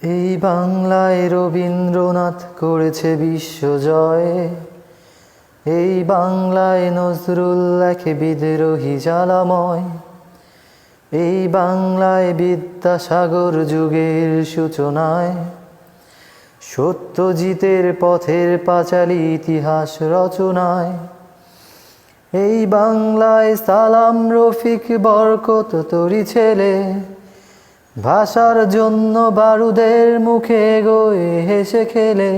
এই বাংলায় রবীন্দ্রনাথ করেছে বিশ্বজয়। এই বাংলায় নজরুল লেখে বিদ্রোহী জ্বালাময়। এই বাংলায় বিদ্যাসাগর যুগের সূচনায় সত্যজিতের পথের পাঁচালী ইতিহাস রচনায়। এই বাংলায় সালাম রফিক বরকত তরি ছেলে ভাষার জন্য বারুদের মুখে এগোয় হেসে খেলে।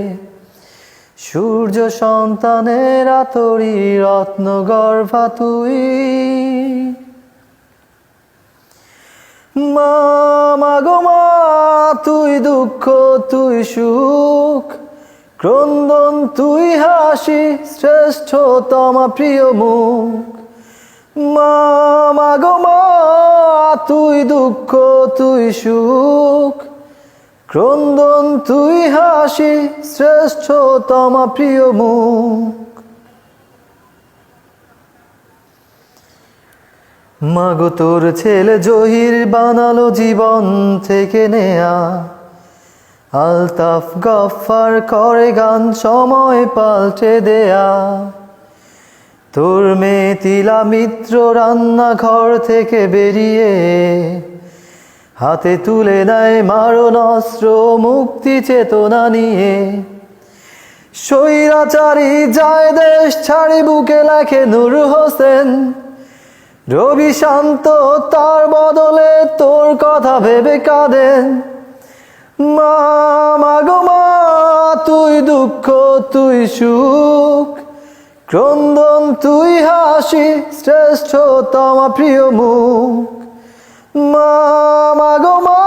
সূর্য সন্তানের আতরি রত্ন গর্ভা তুই। মা মাগো মা তুই দুঃখ তুই সুখ, ক্রন্দন তুই হাসি শ্রেষ্ঠতম প্রিয় মুখ। মা মাগো মা তুই দুঃখ তুই সুখ, ক্রন্দন তুই হাসি শ্রেষ্ঠতম প্রিয় মুখ। মাগো তোর ছেলে জহির বানালো জীবন থেকে নেয়া, আলতাফ গফফার করে গান সময় পাল্টে দেয়া। তোর মেয়ে তিলা মিত্র রান্নাঘর থেকে বেরিয়ে হাতে তুলে নেয় মারণ অস্ত্র মুক্তি চেতনা নিয়ে। স্বৈরাচারী যায় দেশ ছাড়ি বুকে লেখে নূর হোসেন। রবি শান্ত তার বদলে তোর কথা ভেবে কাঁদেন। মা মাগো মা তুই দুঃখ তুই সুখ, ক্রন্দন তুই হাসি শ্রেষ্ঠতম প্রিয় মুখ। মা মাগো মা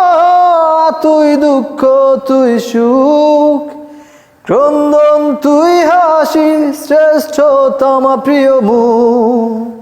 তুই দুঃখ তুই সুখ, ক্রন্দন তুই হাসি শ্রেষ্ঠতম প্রিয় মুখ।